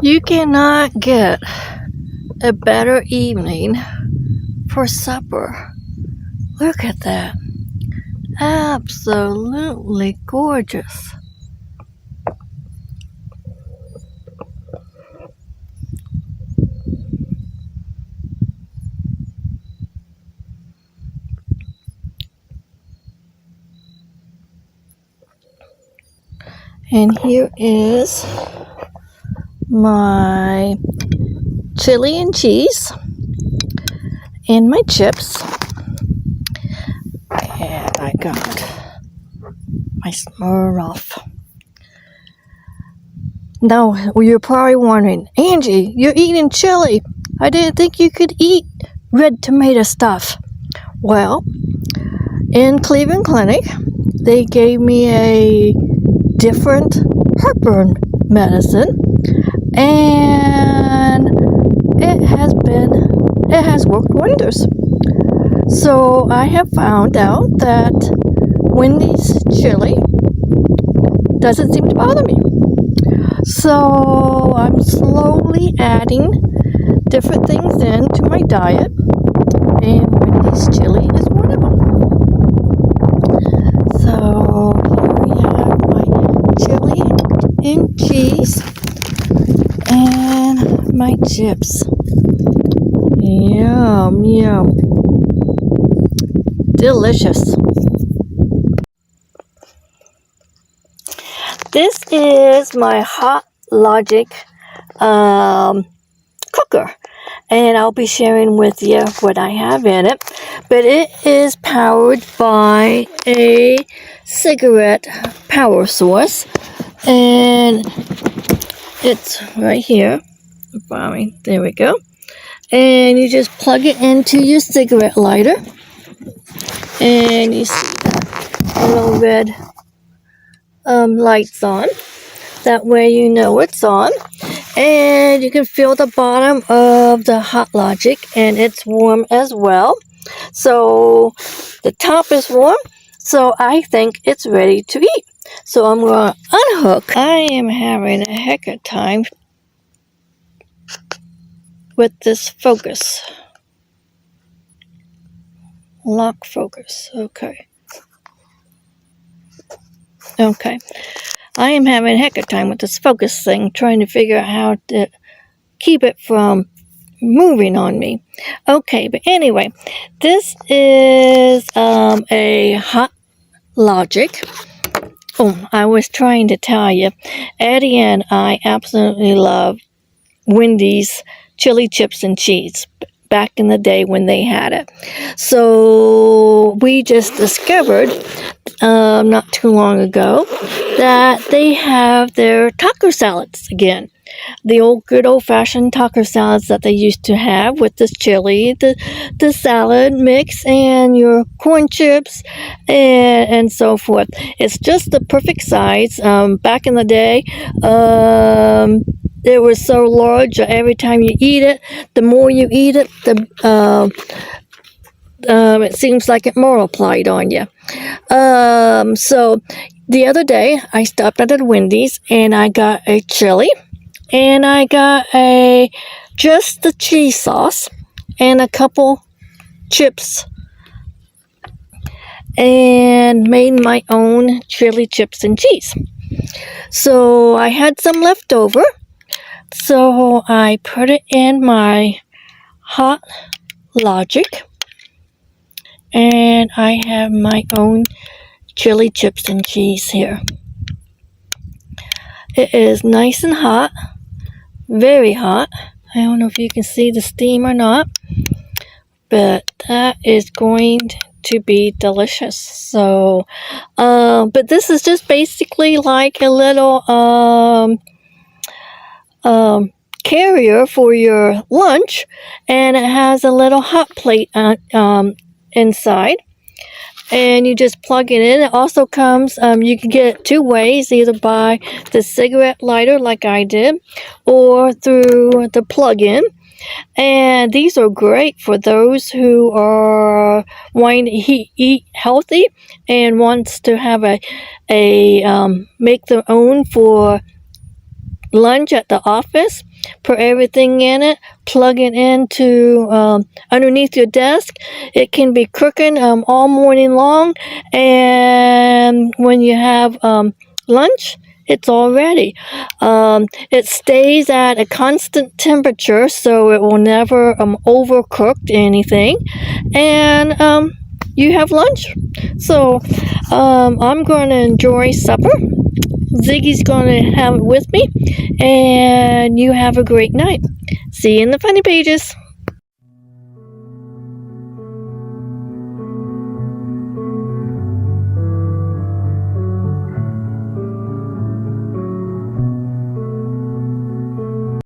You cannot get a better evening for supper. Look at that. Absolutely gorgeous. And here is my chili and cheese and my chips. And I got my Smirnoff. Now, you're probably wondering, Angie, you're eating chili. I didn't think you could eat red tomato stuff. Well, in Cleveland Clinic, they gave me a different heartburn medicine, and it has worked wonders. So I have found out that Wendy's chili doesn't seem to bother me. So I'm slowly adding different things into my diet, and Wendy's chili is one of them. So here we have my chili and cheese and my chips. Yum, yum. Delicious. This is my Hot Logic cooker, and I'll be sharing with you what I have in it. But it is powered by a cigarette power source, and it's right here. There we go. And you just plug it into your cigarette lighter, and you see that little red lights on. That way you know it's on. And you can feel the bottom of the Hot Logic, and it's warm as well. So the top is warm, so I think it's ready to eat. So I'm going to unhook. I am having a heck of time with this focus. Lock focus. Okay. I am having a heck of time with this focus thing, trying to figure out how to keep it from moving on me. Okay, but anyway, this is a Hot Logic. Oh, I was trying to tell you, Eddie and I absolutely love Wendy's chili chips and cheese back in the day when they had it. So we just discovered not too long ago that they have their taco salads again. The good old-fashioned taco salads that they used to have with the chili, the salad mix, and your corn chips, and so forth. It's just the perfect size. Back in the day, it was so large that every time you eat it, the more you eat it, it seems like it multiplied on you. So the other day, I stopped at a Wendy's, and I got a chili, and I got just the cheese sauce, and a couple chips, and made my own chili chips and cheese. So I had some left over, so I put it in my Hot Logic, and I have my own chili chips and cheese here. It is nice and hot, very hot. I don't know if you can see the steam or not, but that is going to be delicious. So, but this is just basically like a little carrier for your lunch, and it has a little hot plate inside, and you just plug it in. It also comes, you can get it two ways, either by the cigarette lighter like I did, or through the plug-in. And these are great for those who are wanting to eat healthy and wants to have a make their own for lunch at the office. put everything in it, plug it into underneath your desk. It can be cooking all morning long, and when you have lunch, it's all ready. It stays at a constant temperature, so it will never overcook anything, and you have lunch. So I'm going to enjoy supper. Ziggy's going to have it with me, and you have a great night. See you in the funny pages.